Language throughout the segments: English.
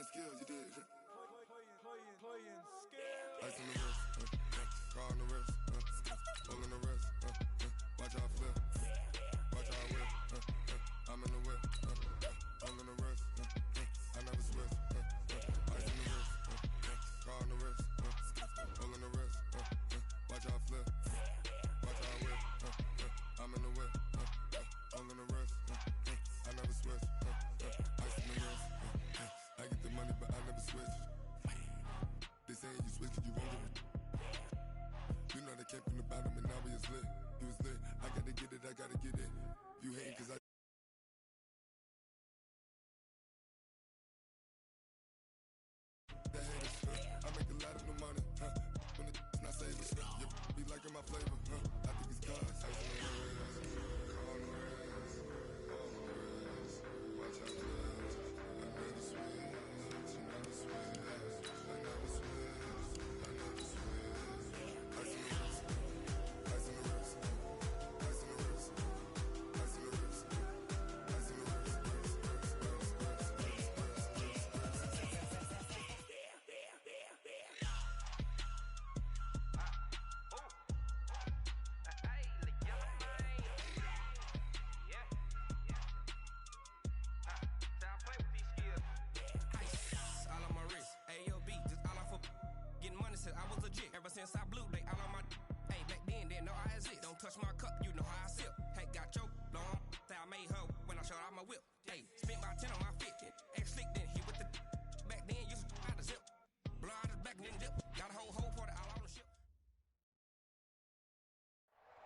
skills, you did. Playing skills. Ice on the wrist, car on the wrist, hole in the wrist, watch how I flip, watch how I whip, I'm in the whip, hole in the wrist, I never switch, ice on the wrist, car on the wrist, hole in the wrist, watch how I flip, watch how I whip, I'm in the whip, hole in the wrist, I never switch, ice on the wrist, I get the money but I never switch. They saying you switch 'cause you won't get it. You know they came from the bottom and now we is lit. You was lit. I gotta get it, I gotta get it. You hating 'cause I I make a lot of new money, when it's not saving, you be liking my flavor, I think it's God's. Ice on the wrist, on the wrist, on the wrist, watch how it flips. I never switch, you never switch, I never switch, I never switch. Ice on the wrist, ice on the wrist, ice on the wrist, ice on the wrist, ice on the wrist, I was legit. Ever since I blew, they all on my. Hey, back then, didn't know I exist. Don't touch my cup, you know how I sip. Hey, got choked, long. Say I made her when I showed out my whip. Hey, spent my 10 on my 50. Ex-slick, then hit with the. Back then, used to out the zip. Blow out his back, then dip. Got a whole party all on the ship.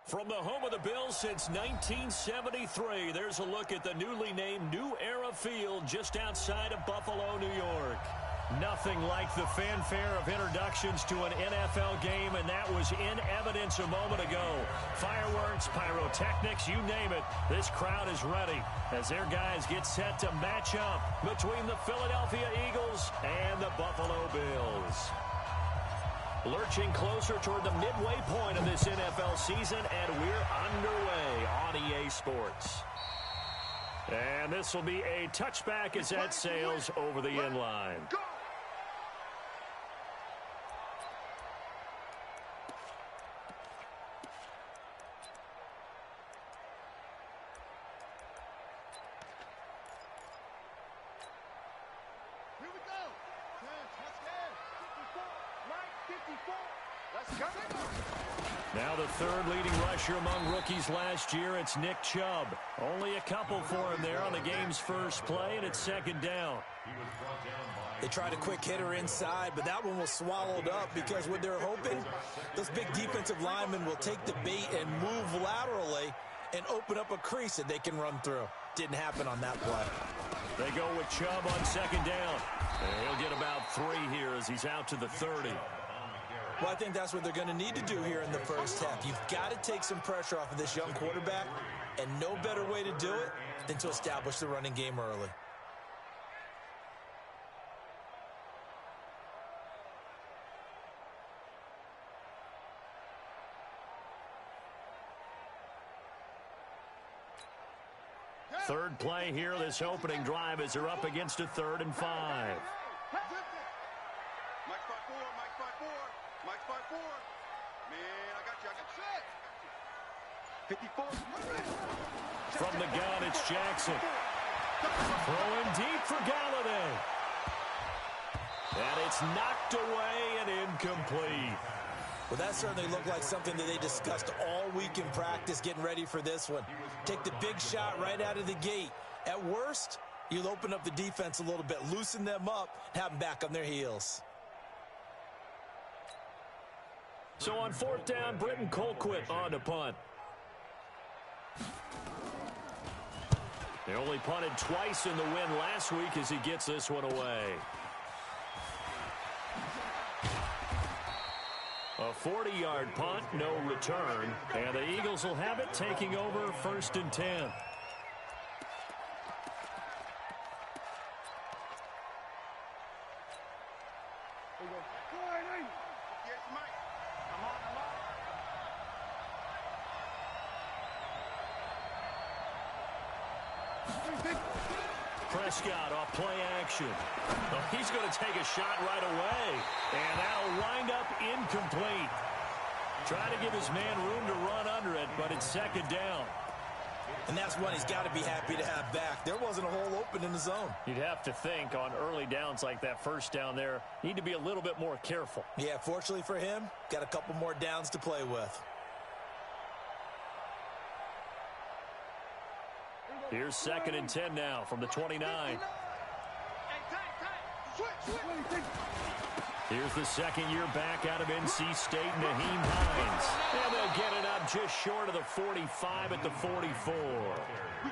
From the home of the Bills since 1973, there's a look at the newly named New Era Field just outside of Buffalo, New York. Nothing like the fanfare of introductions to an NFL game, and that was in evidence a moment ago. Fireworks, pyrotechnics, you name it. This crowd is ready as their guys get set to match up between the Philadelphia Eagles and the Buffalo Bills. Lurching closer toward the midway point of this NFL season, and we're underway on EA Sports. And this will be a touchback as that sails over the end line. Now the third leading rusher among rookies last year, it's Nick Chubb. Only a couple for him there on the game's first play, and it's second down. They tried a quick hitter inside, but that one was swallowed up because what they're hoping, those big defensive linemen will take the bait and move laterally and open up a crease that they can run through. Didn't happen on that play. They go with Chubb on second down. And he'll get about 3 here as he's out to the 30. Well, I think that's what they're going to need to do here in the first half. You've got to take some pressure off of this young quarterback, and no better way to do it than to establish the running game early. Third play here, this opening drive as they're up against a 3rd and 5. Mike 5-4, Mike 5-4, Mike 5-4. Man, I got you, 54. From the gun, it's Jackson. Throwing deep for Galladay. And it's knocked away and incomplete. Well, that certainly looked like something that they discussed all week in practice getting ready for this one. Take the big shot right out of the gate. At worst, you'll open up the defense a little bit, loosen them up, have them back on their heels. So on 4th down, Britton Colquitt on to punt. They only punted twice in the win last week as he gets this one away. A 40-yard punt, no return. And the Eagles will have it, taking over 1st and 10. Prescott off play action. Oh, he's going to take a shot right away. And that'll wind up incomplete. Trying to give his man room to run under it, but it's second down. And that's one he's got to be happy to have back. There wasn't a hole open in the zone. You'd have to think on early downs like that first down there, need to be a little bit more careful. Yeah, fortunately for him, got a couple more downs to play with. Here's 2nd and 10 now from the 29. Here's the second year back out of NC State, Naheem Hines. And they'll get it up just short of the 45 at the 44.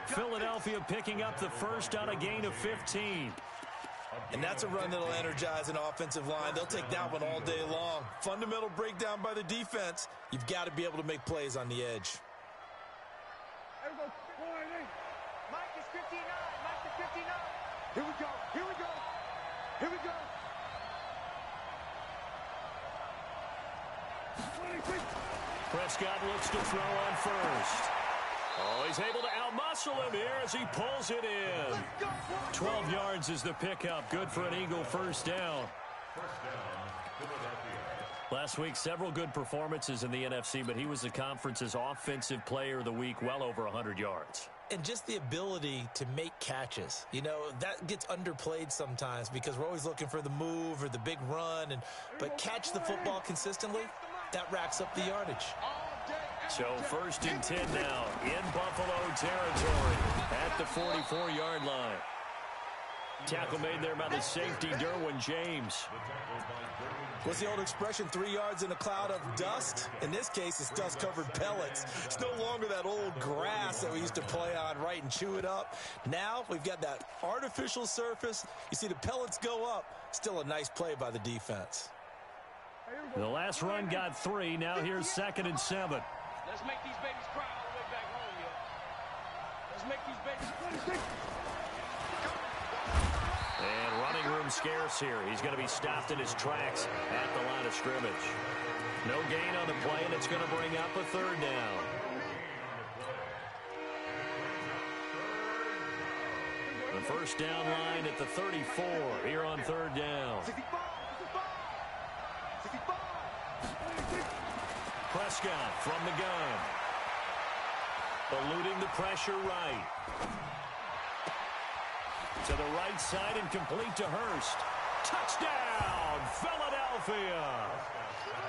Philadelphia picking up the first on a gain of 15. And that's a run that'll energize an offensive line. They'll take that one all day long. Fundamental breakdown by the defense. You've got to be able to make plays on the edge. Mike is 59. Mike is 59. Here we go. Here we go. Here we go. Prescott looks to throw on first. Oh, he's able to outmuscle him here as he pulls it in. 12 yards is the pickup. Good for an Eagle first down. Last week, several good performances in the NFC, but he was the conference's offensive player of the week, well over 100 yards. And just the ability to make catches. You know, that gets underplayed sometimes because we're always looking for the move or the big run. But catch the football consistently, that racks up the yardage. So 1st and 10 now in Buffalo territory at the 44-yard line. Tackle made there by the safety, Derwin James. What's the old expression, 3 yards in a cloud of dust? In this case, it's dust-covered pellets. It's no longer that old grass that we used to play on, right, and chew it up. Now we've got that artificial surface. You see the pellets go up. Still a nice play by the defense. The last run got 3. Now here's 2nd and 7. Let's make these babies cry all the way back home, yo. Let's make these babies cry. And running room scarce here. He's going to be stopped in his tracks at the line of scrimmage. No gain on the play, and it's going to bring up a 3rd down. The first down line at the 34 here on 3rd down. Prescott from the gun. Eluding the pressure right. To the right side and complete to Hurst. Touchdown, Philadelphia.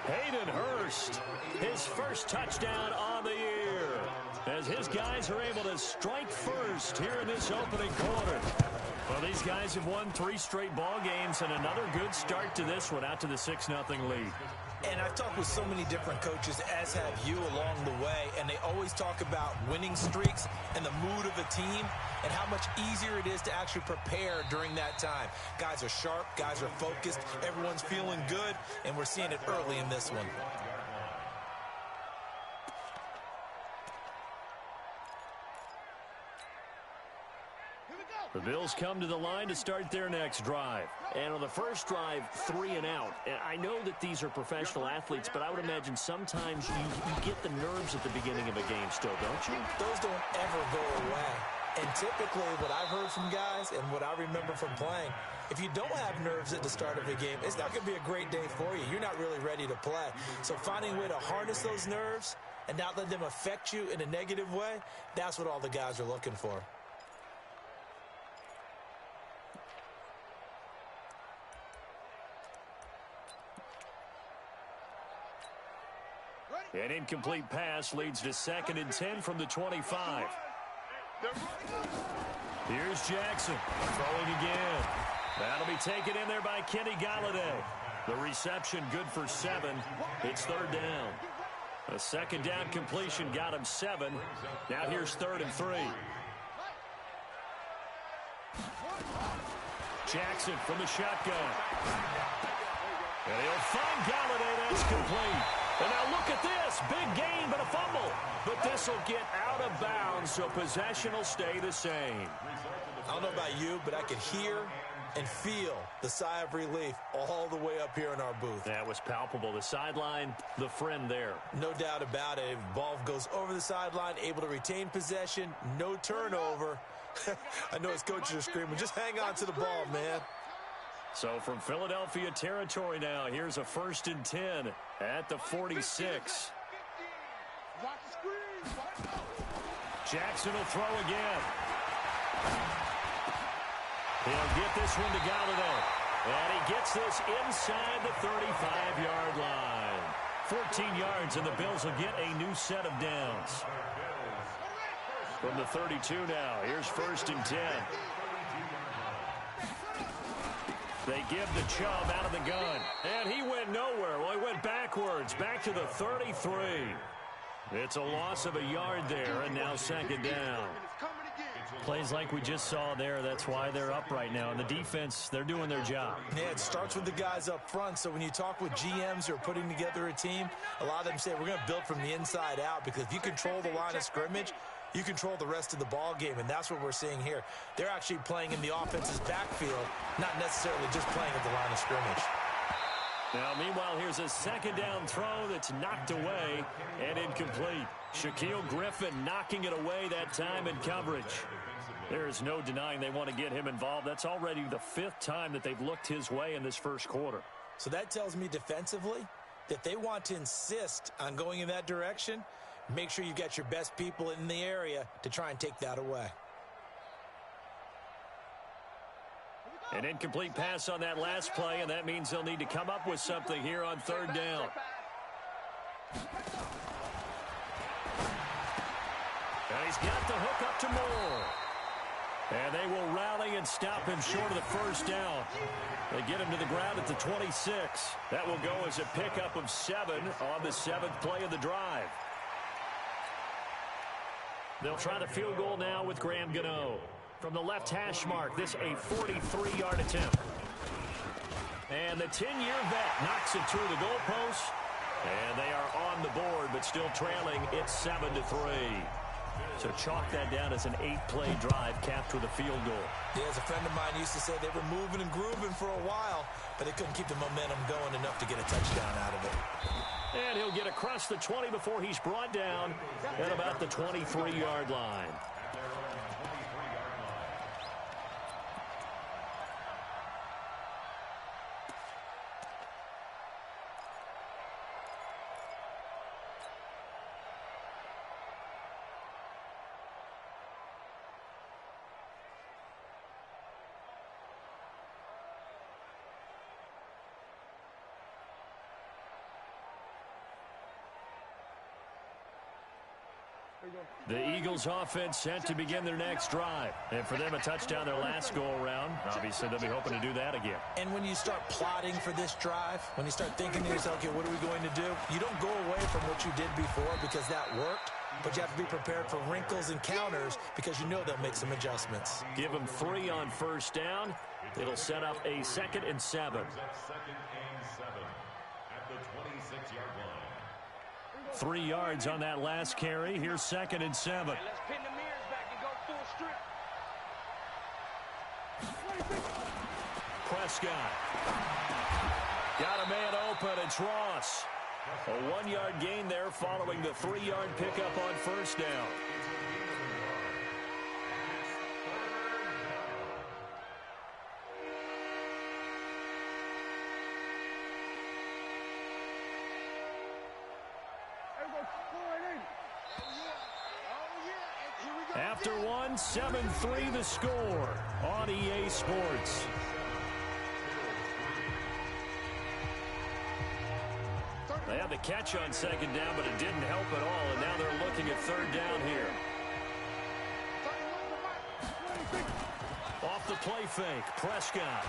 Hayden Hurst, his first touchdown on the year. As his guys are able to strike first here in this opening quarter. Well, these guys have won 3 straight ball games and another good start to this one out to the 6-0 lead. And I've talked with so many different coaches, as have you, along the way, and they always talk about winning streaks and the mood of a team and how much easier it is to actually prepare during that time. Guys are sharp, guys are focused, everyone's feeling good, and we're seeing it early in this one. The Bills come to the line to start their next drive. And on the first drive, 3 and out. And I know that these are professional athletes, but I would imagine sometimes you get the nerves at the beginning of a game still, don't you? Those don't ever go away. And typically what I've heard from guys and what I remember from playing, if you don't have nerves at the start of a game, it's not going to be a great day for you. You're not really ready to play. So finding a way to harness those nerves and not let them affect you in a negative way, that's what all the guys are looking for. An incomplete pass leads to 2nd and 10 from the 25. Here's Jackson throwing again. That'll be taken in there by Kenny Galladay. The reception good for 7. It's 3rd down. A 2nd down completion got him 7. Now here's 3rd and 3. Jackson from the shotgun. And he'll find Galladay. That's complete. And now look at this. Big gain, but a fumble. But this will get out of bounds, so possession will stay the same. I don't know about you, but I could hear and feel the sigh of relief all the way up here in our booth. That was palpable. The sideline, the friend there. No doubt about it. Ball goes over the sideline, able to retain possession, no turnover. I know his coaches are screaming, just hang on to the ball, man. So from Philadelphia territory now, here's a 1st and 10 at the 46. Jackson will throw again. He'll get this one to Galladay. And he gets this inside the 35-yard line. 14 yards, and the Bills will get a new set of downs. From the 32 now, here's 1st and 10. They give the Chubb out of the gun. And he went nowhere. Well, he went backwards, back to the 33. It's a loss of a yard there, and now 2nd down. Plays like we just saw there, that's why they're up right now. And the defense, they're doing their job. Yeah, it starts with the guys up front. So when you talk with GMs who are putting together a team, a lot of them say we're going to build from the inside out, because if you control the line of scrimmage, you control the rest of the ball game, and that's what we're seeing here. They're actually playing in the offense's backfield, not necessarily just playing at the line of scrimmage. Now, meanwhile, here's a 2nd down throw that's knocked away and incomplete. Shaquille Griffin knocking it away that time in coverage. There is no denying they want to get him involved. That's already the 5th time that they've looked his way in this first quarter. So that tells me defensively that they want to insist on going in that direction. Make sure you get your best people in the area to try and take that away. An incomplete pass on that last play, and that means they'll need to come up with something here on 3rd down. And he's got the hook up to Moore. And they will rally and stop him short of the 1st down. They get him to the ground at the 26. That will go as a pickup of 7 on the 7th play of the drive. They'll try the field goal now with Graham Gano. From the left hash mark, this a 43-yard attempt. And the 10-year vet knocks it through the goalpost. And they are on the board, but still trailing. It's 7-3. So chalk that down as an 8-play drive capped with a field goal. Yeah, as a friend of mine used to say, they were moving and grooving for a while, but they couldn't keep the momentum going enough to get a touchdown out of it. And he'll get across the 20 before he's brought down at about the 23-yard line. The Eagles offense set to begin their next drive. And for them, a touchdown their last go-around. Obviously, they'll be hoping to do that again. And when you start plotting for this drive, when you start thinking to yourself, okay, what are we going to do? You don't go away from what you did before because that worked, but you have to be prepared for wrinkles and counters because you know they'll make some adjustments. Give them 3 on 1st down. It'll set up a 2nd and 7. 2nd and 7 at the 26-yard line. 3 yards on that last carry. Here's 2nd and 7. Let's pin the mirrors back and go full strip. Prescott. Got a man open. It's Ross. A 1-yard gain there following the 3-yard pickup on 1st down. After 1, 7-3 the score on EA Sports. They had the catch on 2nd down, but it didn't help at all, and now they're looking at 3rd down here. Off the play fake, Prescott.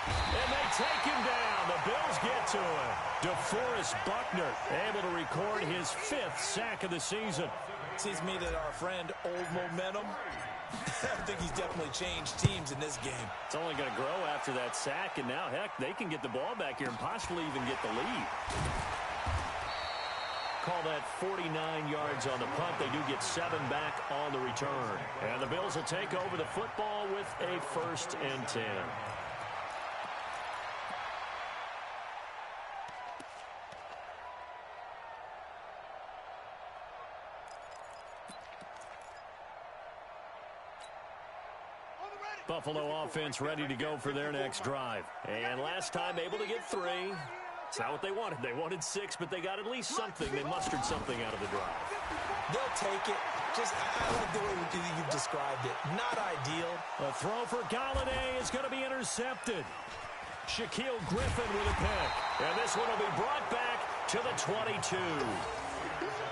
And they take him down. The Bills get to him. DeForest Buckner able to record his 5th sack of the season. Seems to me that our friend Old Momentum, I think he's definitely changed teams in this game. It's only going to grow after that sack, and now, heck, they can get the ball back here and possibly even get the lead. Call that 49 yards on the punt. They do get 7 back on the return. And the Bills will take over the football with a 1st and 10. Buffalo offense ready to go for their next drive. And last time able to get 3. It's not what they wanted. They wanted 6, but they got at least something. They mustered something out of the drive. They'll take it. I like the way you've described it. Not ideal. A throw for Galladay is going to be intercepted. Shaquille Griffin with a pick. And this one will be brought back to the 22.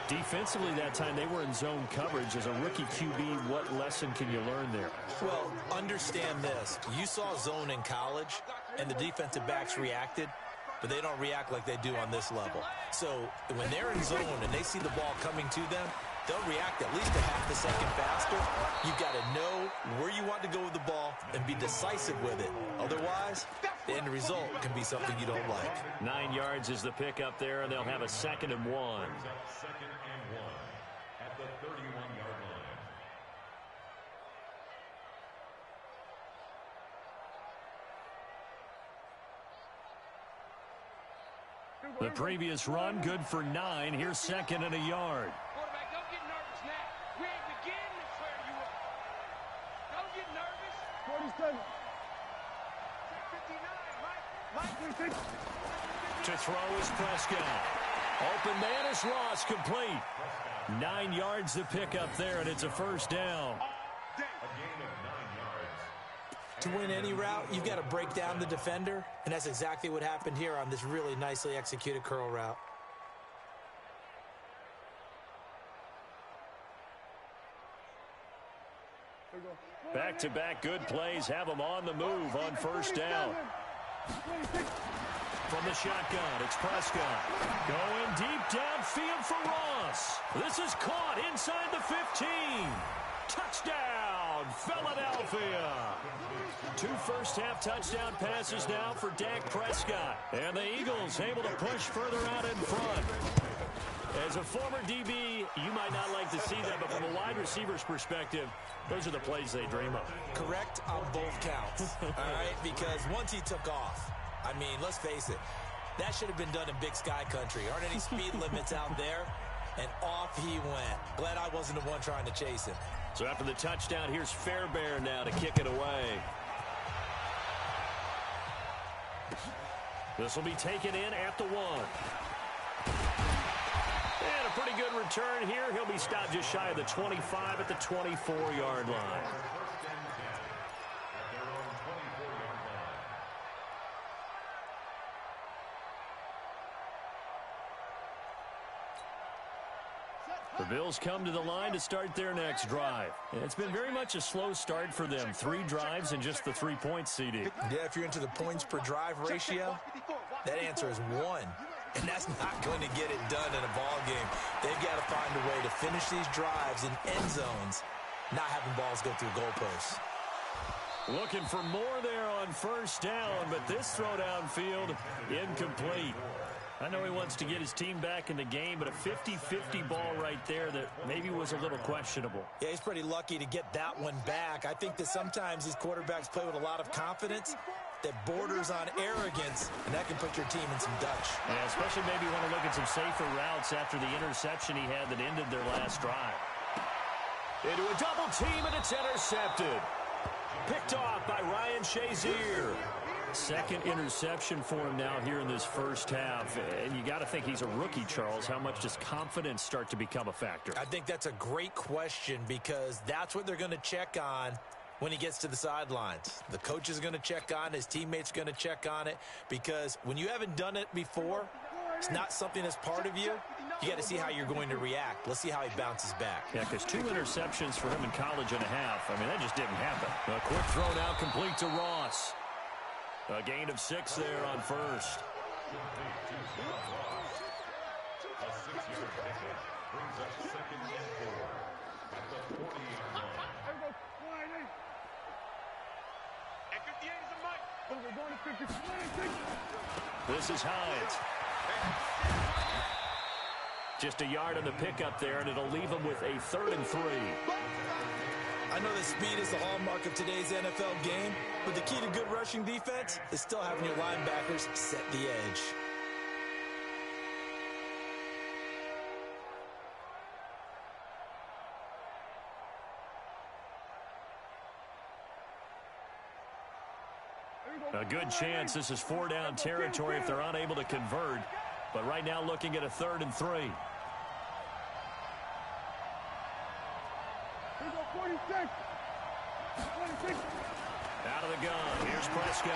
Defensively that time, they were in zone coverage. As a rookie QB, what lesson can you learn there? Well, understand this. You saw zone in college, and the defensive backs reacted, but they don't react like they do on this level. So when they're in zone and they see the ball coming to them, they'll react at least a half a second faster. You've got to know where you want to go with the ball and be decisive with it. Otherwise, the end result can be something you don't like. 9 yards is the pick up there, and they'll have a 2nd and 1. 2nd and 1 at the 31-yard line. The previous run, good for 9. Here's 2nd and a yard. Quarterback, don't get nervous now. We ain't beginning to swear you up. Don't get nervous. 47. 59, Mike. To throw is Prescott. Open man is Ross, complete. 9 yards the pick up there, and it's a first down. A gain of 9 yards. To win any route, you've got to break down the defender, and that's exactly what happened here on this really nicely executed curl route. Back-to-back good plays have them on the move on first down. From the shotgun, it's Prescott. Going deep downfield for Ross. This is caught inside the 15. Touchdown, Philadelphia. 2 first-half touchdown passes now for Dak Prescott. And the Eagles able to push further out in front. As a former DB, you might not like to see that, but from a wide receiver's perspective, those are the plays they dream of. Correct on both counts, all right? Because once he took off, I mean, let's face it, that should have been done in Big Sky country. Aren't any speed limits out there? And off he went. Glad I wasn't the one trying to chase him. So after the touchdown, here's Fairbairn now to kick it away. This will be taken in at the 1. And a pretty good return here. He'll be stopped just shy of the 25 at the 24-yard line. The Bills come to the line to start their next drive. And it's been very much a slow start for them. 3 drives and just the 3 points, CD. Yeah, if you're into the points per drive ratio, that answer is 1. And that's not going to get it done in a ball game. They've got to find a way to finish these drives in end zones, not having balls go through goalposts. Looking for more there on first down, but this throw downfield incomplete. I know he wants to get his team back in the game, but a 50-50 ball right there that maybe was a little questionable. Yeah, he's pretty lucky to get that one back. I think that sometimes these quarterbacks play with a lot of confidence that borders on arrogance, and that can put your team in some Dutch. Yeah, especially maybe want to look at some safer routes after the interception he had that ended their last drive. Into a double team, and it's intercepted. Picked off by Ryan Shazier. 2nd interception for him now here in this first half. And you got to think he's a rookie, Charles. How much does confidence start to become a factor? I think that's a great question because that's what they're going to check on when he gets to the sidelines. The coach is going to check on it. His teammates are going to check on it because when you haven't done it before, it's not something that's part of you. You got to see how you're going to react. Let's see how he bounces back. Yeah, because 2 interceptions for him in college and a half. I mean, that just didn't happen. A quick throw now complete to Ross. A gain of 6 there on first. A 6-yard pickup brings up 2nd and 4 at the 40-yard line. This is Hines. Just a yard on the pickup there, and it'll leave him with a 3rd and 3. I know that speed is the hallmark of today's NFL game, but the key to good rushing defense is still having your linebackers set the edge. A good chance this is 4-down territory if they're unable to convert. But right now looking at a 3rd and 3. 46. Out of the gun. Here's Prescott.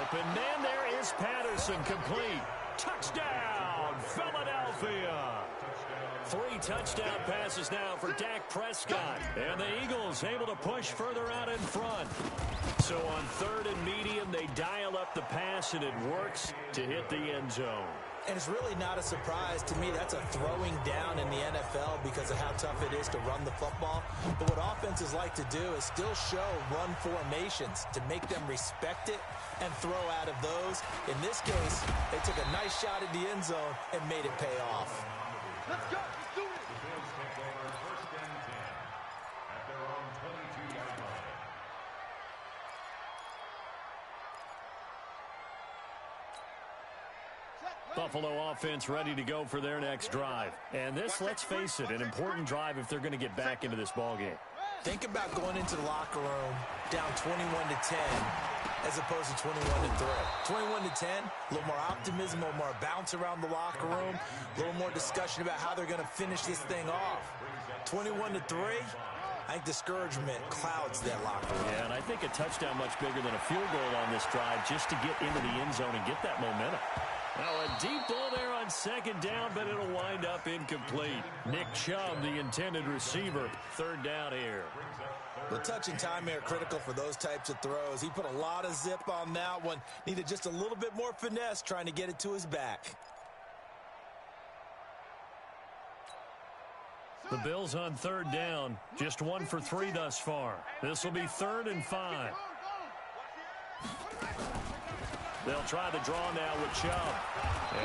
Open man. There is Patterson. Complete. Touchdown, Philadelphia. 3 touchdown passes now for Dak Prescott. And the Eagles able to push further out in front. So on 3rd and medium, they dial up the pass, and it works to hit the end zone. And it's really not a surprise to me. That's a throwing down in the NFL because of how tough it is to run the football. But what offenses like to do is still show run formations to make them respect it and throw out of those. In this case, they took a nice shot at the end zone and made it pay off. Let's go. Let's do it. The Bills take over 1st and 10 at their own 22-yard line. Buffalo offense ready to go for their next drive. And this, let's face it, an important drive if they're going to get back into this ballgame. Think about going into the locker room down 21-10 as opposed to 21-3. 21-10, a little more optimism, a little more bounce around the locker room, a little more discussion about how they're going to finish this thing off. 21-3, I think discouragement clouds that locker room. Yeah, and I think a touchdown much bigger than a field goal on this drive just to get into the end zone and get that momentum. Now a deep ball there on 2nd down, but it'll wind up incomplete. Nick Chubb, the intended receiver, 3rd down here. The touch and time are critical for those types of throws. He put a lot of zip on that one. Needed just a little bit more finesse trying to get it to his back. The Bills on 3rd down, just 1 for 3 thus far. This will be 3rd and 5. They'll try the draw now with Chubb.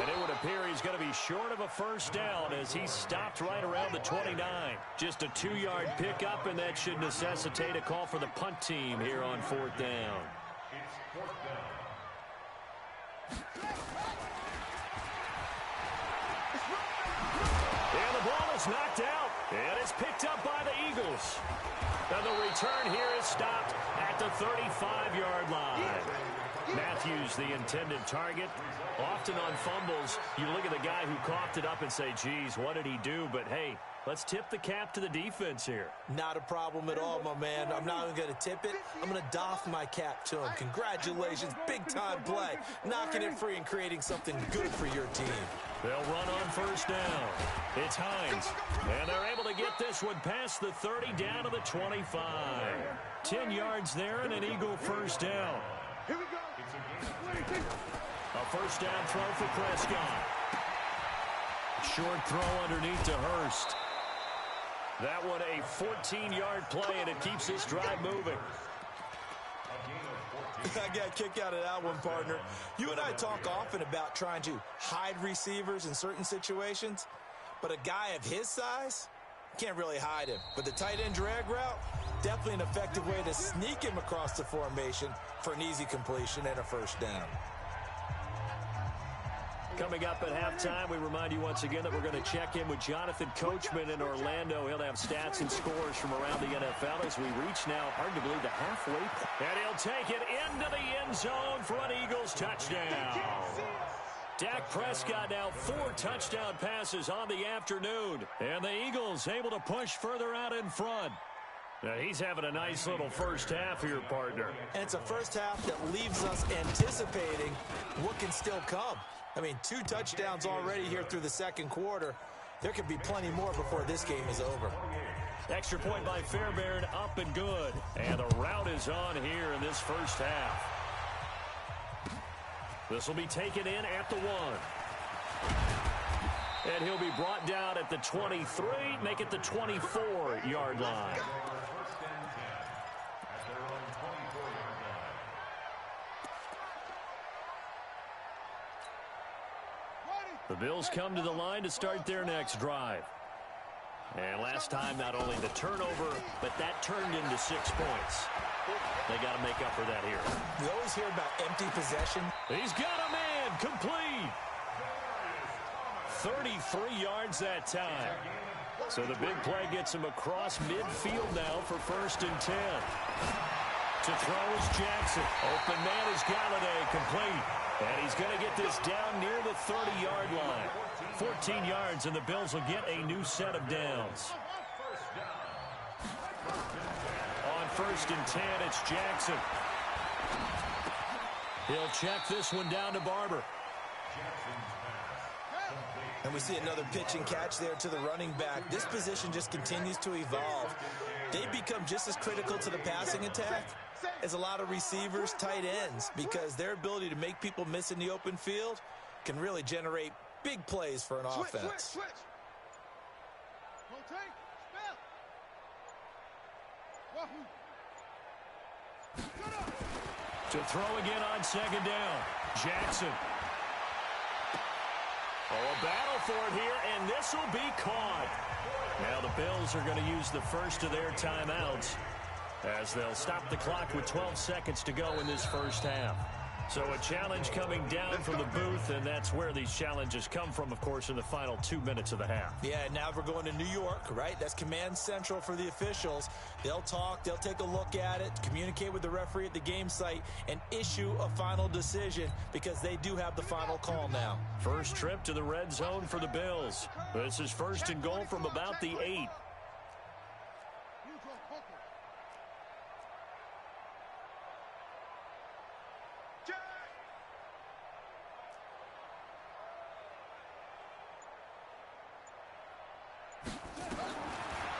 And it would appear he's going to be short of a 1st down as he stopped right around the 29. Just a 2-yard pickup, and that should necessitate a call for the punt team here on 4th down. It's 4th down. And the ball is knocked out. And it's picked up by the Eagles. And the return here is stopped at the 35-yard line. Matthews, the intended target. Often on fumbles, you look at the guy who coughed it up and say, geez, what did he do? But, hey, let's tip the cap to the defense here. Not a problem at all, my man. I'm not even going to tip it. I'm going to doff my cap to him. Congratulations, big-time play. Knocking it free and creating something good for your team. They'll run on 1st down. It's Hines. And they're able to get this one past the 30 down to the 25. 10 yards there and an Eagle 1st down. Here we go. A 1st down throw for Prescott. Short throw underneath to Hurst. That one a 14-yard play, and it keeps this drive moving. I got a kick out of that one, partner. You and I talk often about trying to hide receivers in certain situations, but a guy of his size can't really hide him. But the tight end drag route, definitely an effective way to sneak him across the formation for an easy completion and a 1st down. Coming up at halftime, we remind you once again that we're going to check in with Jonathan Coachman in Orlando. He'll have stats and scores from around the NFL as we reach now, hard to believe, the halfway point. And he'll take it into the end zone for an Eagles touchdown. Dak Prescott now 4 touchdown passes on the afternoon. And the Eagles able to push further out in front. Now he's having a nice little 1st half here, partner. And it's a 1st half that leaves us anticipating what can still come. I mean, 2 touchdowns already here through the 2nd quarter. There could be plenty more before this game is over. Extra point by Fairbairn, up and good. And the route is on here in this 1st half. This will be taken in at the 1. And he'll be brought down at the 23, make it the 24-yard line. The Bills come to the line to start their next drive. And last time, not only the turnover, but that turned into 6 points. They got to make up for that here. We always hear about empty possession. He's got a man, complete. 33 yards that time. So the big play gets him across midfield now for 1st and 10. To throw is Jackson. Open man is Galladay, complete. And he's going to get this down near the 30-yard line. 14 yards, and the Bills will get a new set of downs. On 1st and 10, it's Jackson. He'll check this one down to Barber. And we see another pitch and catch there to the running back. This position just continues to evolve. They become just as critical to the passing attack as a lot of receivers, tight ends, because their ability to make people miss in the open field can really generate big plays for an offense. Switch. Rotate. Spell. To throw again on 2nd down. Jackson. Oh, a battle for it here, and this will be caught. Now the Bills are going to use the first of their timeouts as they'll stop the clock with 12 seconds to go in this first half. So a challenge coming down from the booth, and that's where these challenges come from, of course, in the final 2 minutes of the half. Yeah, now we're going to New York, right? That's command central for the officials. They'll talk, they'll take a look at it, communicate with the referee at the game site, and issue a final decision because they do have the final call now. First trip to the red zone for the Bills. This is 1st and goal from about the 8.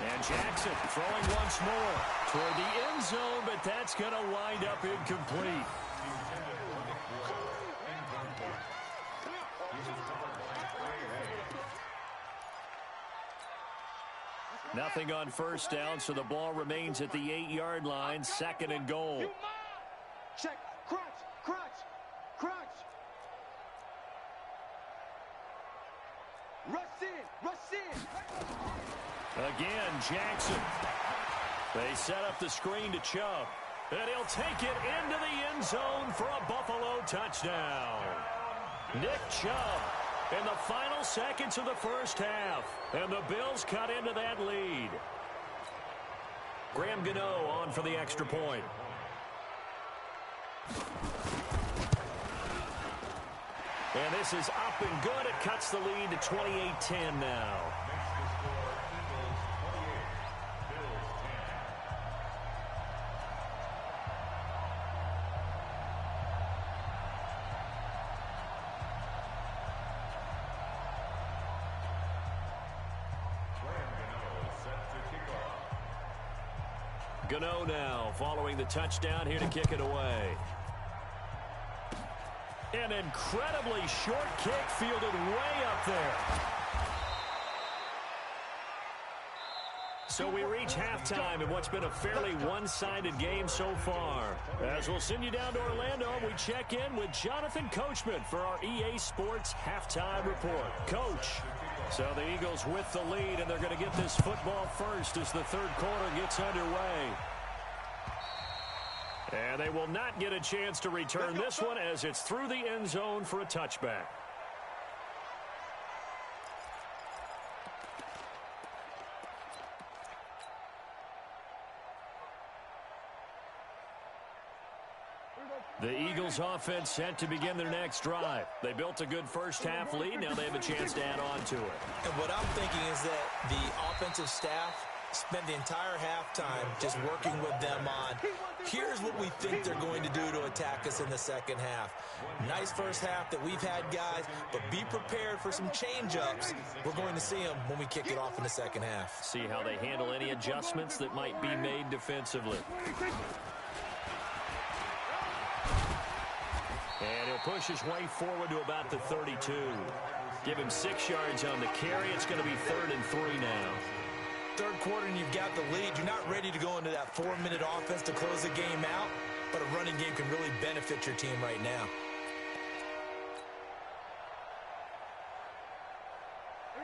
And Jackson throwing once more toward the end zone, but that's going to wind up incomplete. Nothing on 1st down, so the ball remains at the 8-yard line, 2nd and goal. Check. Crunch. Rush in. Again, Jackson. They set up the screen to Chubb. And he'll take it into the end zone for a Buffalo touchdown. Nick Chubb in the final seconds of the first half. And the Bills cut into that lead. Graham Gano on for the extra point. And this is up and good. It cuts the lead to 28-10 now. Gano now following the touchdown here to kick it away. An incredibly short kick fielded way up there. So we reach halftime in what's been a fairly one-sided game so far. As we'll send you down to Orlando, we check in with Jonathan Coachman for our EA Sports Halftime Report. Coach, so the Eagles with the lead, and they're going to get this football first as the third quarter gets underway. And they will not get a chance to return this one as it's through the end zone for a touchback. The Eagles offense set to begin their next drive. They built a good first half lead. Now they have a chance to add on to it. And what I'm thinking is that the offensive staff spend the entire halftime just working with them on, here's what we think they're going to do to attack us in the second half. Nice first half that we've had, guys, but be prepared for some change-ups. We're going to see them when we kick it off in the second half. See how they handle any adjustments that might be made defensively. And he'll push his way forward to about the 32. Give him 6 yards on the carry. It's going to be 3rd and 3 now. Third quarter and you've got the lead. You're not ready to go into that 4-minute offense to close the game out, but a running game can really benefit your team right now.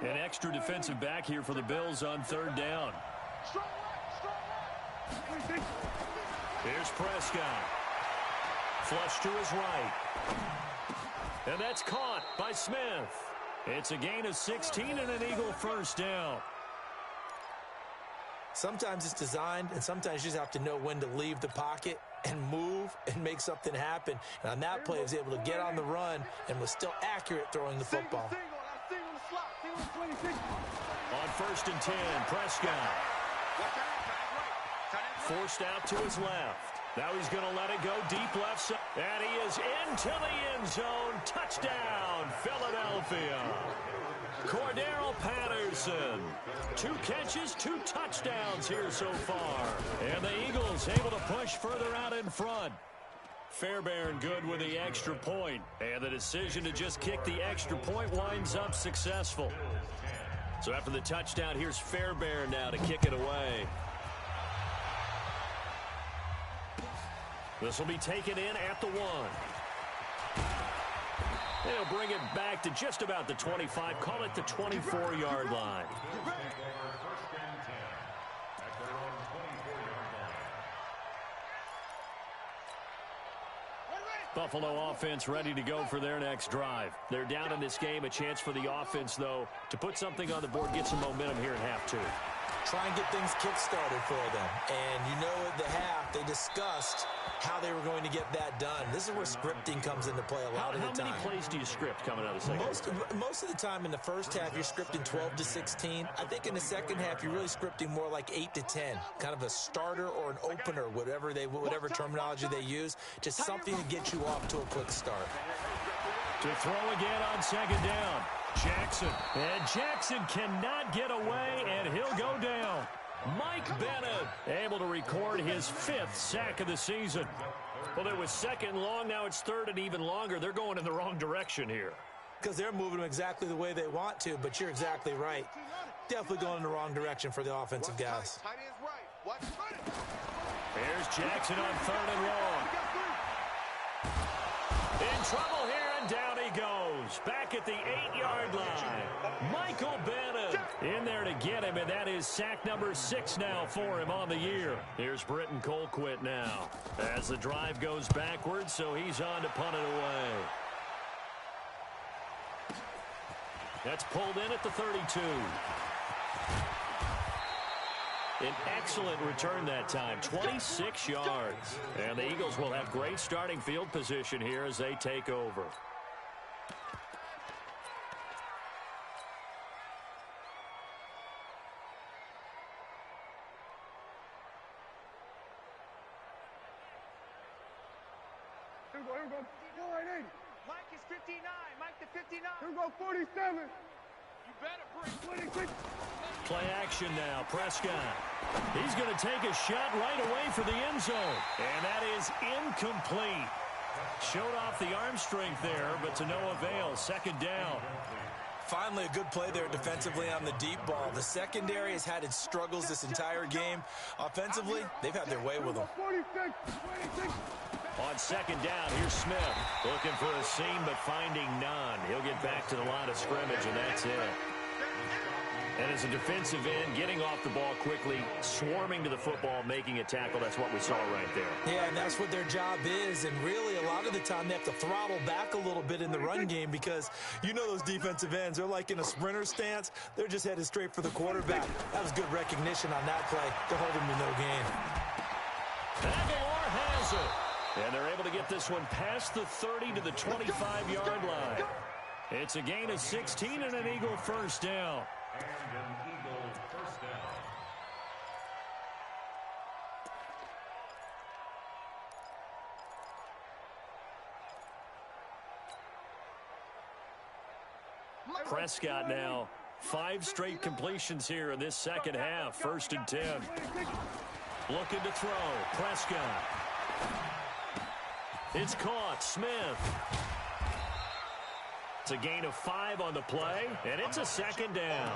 An extra defensive back here for the Bills on 3rd down. Here's Prescott. Flush to his right. And that's caught by Smith. It's a gain of 16 and an Eagle first down. Sometimes it's designed, and sometimes you just have to know when to leave the pocket. and move and make something happen. And on that play, he was able to get on the run and was still accurate throwing the football. On 1st and 10, Prescott. Forced out to his left. Now he's going to let it go deep left side. And he is into the end zone. Touchdown, Philadelphia. Cordero Patterson. 2 catches, 2 touchdowns here so far. And the Eagles able to push further out in front. Fairbairn good with the extra point. And the decision to just kick the extra point winds up successful. So after the touchdown, here's Fairbairn now to kick it away. This will be taken in at the 1. They'll bring it back to just about the 25. Call it the 24-yard line. Buffalo offense ready to go for their next drive. They're down in this game. A chance for the offense, though, to put something on the board, get some momentum here in half 2. Try and get things kick-started for them. And you know at the half, they discussed how they were going to get that done. This is where scripting comes into play a lot of the time. How many plays do you script coming out of the second? Most of the time in the first half, you're scripting 12 to 16. I think in the second half, you're really scripting more like 8 to 10. Kind of a starter or an opener, whatever terminology they use. Just something to get you off to a quick start. To throw again on 2nd down. Jackson. And Jackson cannot get away, and he'll go down. Mike Bennett able to record his 5th sack of the season. Well, it was 2nd long. Now it's 3rd and even longer. They're going in the wrong direction here. Because they're moving them exactly the way they want to, but you're exactly right. Definitely going in the wrong direction for the offensive guys. Here's Jackson on 3rd and long. In trouble here, and down he goes. Back at the 8-yard line. Michael Bennett in there to get him, and that is sack number 6 now for him on the year. Here's Britton Colquitt now as the drive goes backwards, so he's on to punt it away. That's pulled in at the 32. An excellent return that time, 26 yards. And the Eagles will have great starting field position here as they take over. Here we go. Go right 80. Mike is 59. Mike to 59. Here we go, 47. You better bring 26. Play action now, Prescott. He's going to take a shot right away for the end zone. And that is incomplete. Showed off the arm strength there, but to no avail. 2nd down. Finally, a good play there defensively on the deep ball. The secondary has had its struggles this entire game. Offensively, they've had their way with them. 46. On 2nd down, here's Smith. Looking for a seam, but finding none. He'll get back to the line of scrimmage, and that's it. And as a defensive end, getting off the ball quickly, swarming to the football, making a tackle, that's what we saw right there. Yeah, and that's what their job is. And really, a lot of the time, they have to throttle back a little bit in the run game because you know those defensive ends, they're like in a sprinter stance. They're just headed straight for the quarterback. That was good recognition on that play to hold him to no gain. Aguilar has it. And they're able to get this one past the 30 to the 25-yard line. It's a gain of 16 and an Eagle first down. And an Eagle first down. Prescott now, 5 straight completions here in this second half. 1st and 10. Looking to throw. Prescott. It's caught. Smith. It's a gain of 5 on the play, and it's a 2nd down.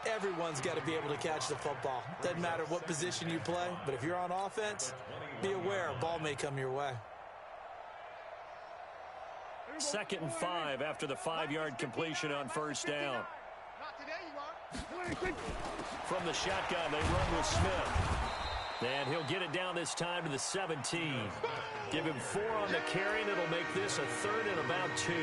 Everyone's got to be able to catch the football. Doesn't matter what position you play, but if you're on offense, be aware a ball may come your way. 2nd and 5 after the 5-yard completion on 1st down. From the shotgun, they run with Smith. And he'll get it down this time to the 17. Give him 4 on the carry, and it'll make this a 3rd and about 2.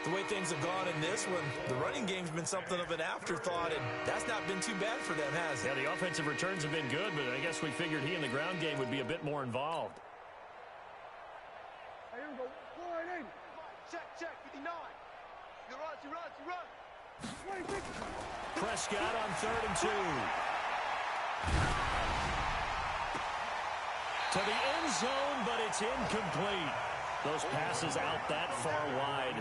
The way things have gone in this one, the running game's been something of an afterthought, and that's not been too bad for them, has it? Yeah, the offensive returns have been good, but I guess we figured he in the ground game would be a bit more involved. Hey, here we go. Go right 80. Check, 59. You run. 26. Prescott on 3rd and 2. To the end zone, but it's incomplete. Those passes out that far wide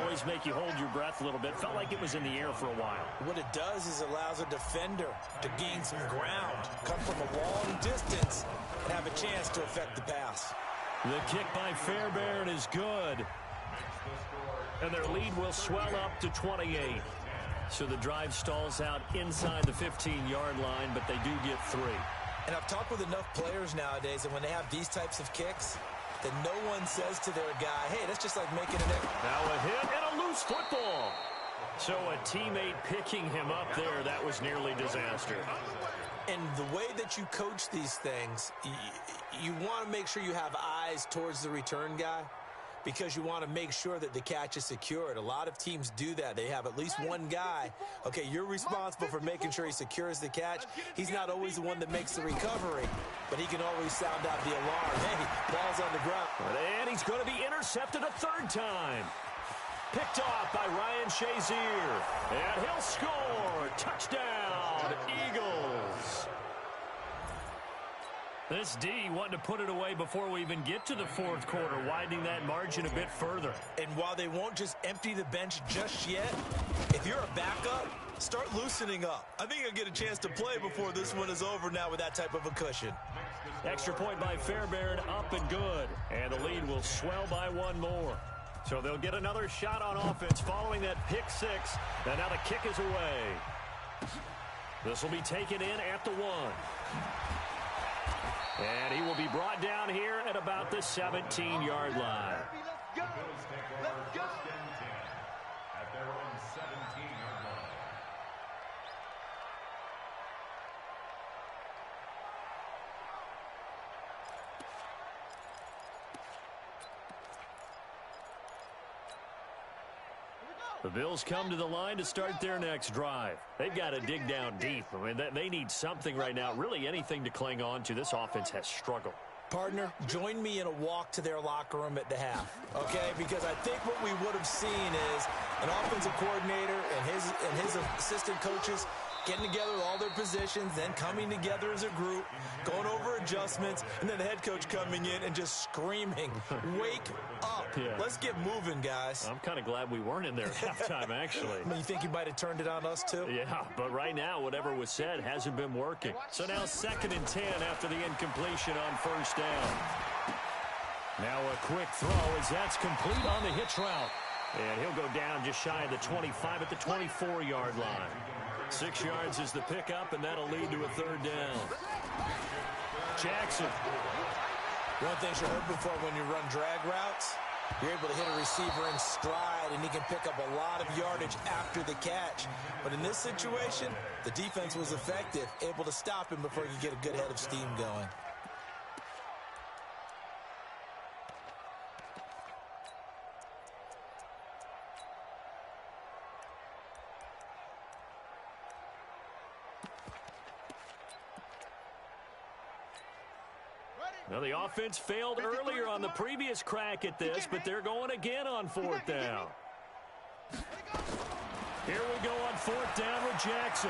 always make you hold your breath a little bit. Felt like it was in the air for a while. What it does is allows a defender to gain some ground, come from a long distance, and have a chance to affect the pass. The kick by Fairbairn is good. And their lead will swell up to 28. So the drive stalls out inside the 15-yard line, but they do get 3. And I've talked with enough players nowadays, and when they have these types of kicks, that no one says to their guy, hey, that's just like making an extra. Now a hit and a loose football. So a teammate picking him up there, that was nearly disaster. And the way that you coach these things, you want to make sure you have eyes towards the return guy, because you want to make sure that the catch is secured. A lot of teams do that. They have at least one guy. Okay, you're responsible for making sure he secures the catch. He's not always the one that makes the recovery, but he can always sound out the alarm. Hey, ball's on the ground. And he's going to be intercepted a 3rd time. Picked off by Ryan Shazier. And he'll score. Touchdown, Eagles. This D wanting to put it away before we even get to the 4th quarter, widening that margin a bit further. And while they won't just empty the bench just yet, if you're a backup, start loosening up. I think you'll get a chance to play before this one is over now with that type of a cushion. Extra point by Fairbairn, up and good. And the lead will swell by 1 more. So they'll get another shot on offense following that pick 6. And now the kick is away. This will be taken in at the 1. And he will be brought down here at about the 17-yard line. The Bills take over 1st and 10 at their own 17-yard line. The Bills come to the line to start their next drive. They've got to dig down deep. I mean, they need something right now, really anything to cling on to. This offense has struggled. Partner, join me in a walk to their locker room at the half, okay? Because I think what we would have seen is an offensive coordinator and his assistant coaches getting together with all their positions, then coming together as a group, going over adjustments, and then the head coach coming in and just screaming, wake up. Yeah. Let's get moving, guys. I'm kind of glad we weren't in there at halftime, actually. You think he might have turned it on us, too? Yeah, but right now, whatever was said hasn't been working. So now 2nd and 10 after the incompletion on 1st down. Now a quick throw as that's complete on the hitch route. And he'll go down just shy of the 25 at the 24-yard line. 6 yards is the pickup, and that'll lead to a 3rd down. Jackson. One thing you're hoping for when you run drag routes, you're able to hit a receiver in stride, and he can pick up a lot of yardage after the catch. But in this situation, the defense was effective, able to stop him before he could get a good head of steam going. Now, the offense failed earlier on the previous crack at this, but they're going again on 4th down. Here we go on 4th down with Jackson.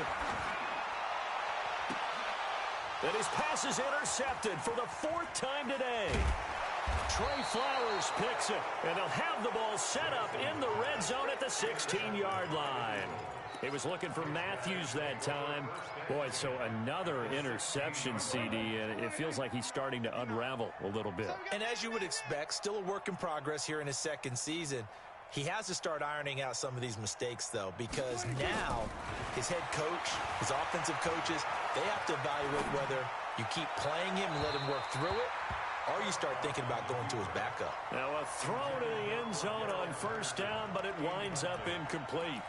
And his pass is intercepted for the 4th time today. Trey Flowers picks it, and they'll have the ball set up in the red zone at the 16-yard line. He was looking for Matthews that time. Boy, so another interception, CD, and it feels like he's starting to unravel a little bit. And as you would expect, still a work in progress here in his 2nd season. He has to start ironing out some of these mistakes, though, because now his head coach, his offensive coaches, they have to evaluate whether you keep playing him and let him work through it, or you start thinking about going to his backup. Now a throw to the end zone on 1st down, but it winds up incomplete.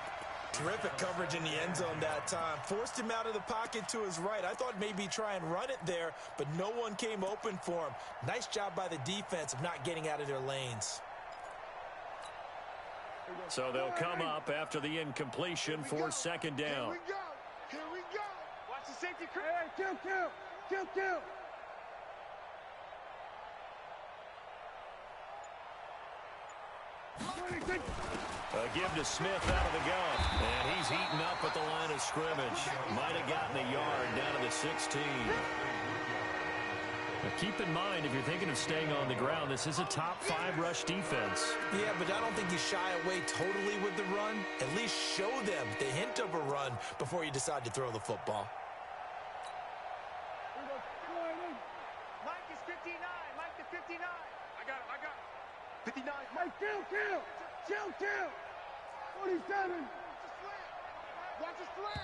Terrific coverage in the end zone that time. Forced him out of the pocket to his right. I thought maybe try and run it there, but no one came open for him. Nice job by the defense of not getting out of their lanes. So they'll come up after the incompletion for second down. Here we go. Here we go. Watch the safety. Hey, kill. A give to Smith out of the gun. And he's heating up at the line of scrimmage. Might have gotten a yard down to the 16. Now keep in mind, if you're thinking of staying on the ground, this is a top 5 rush defense. Yeah, but I don't think you shy away totally with the run. At least show them the hint of a run before you decide to throw the football. Mike is 59. Mike to 59. I got him. 59. Hey, kill. 47. Watch the slant.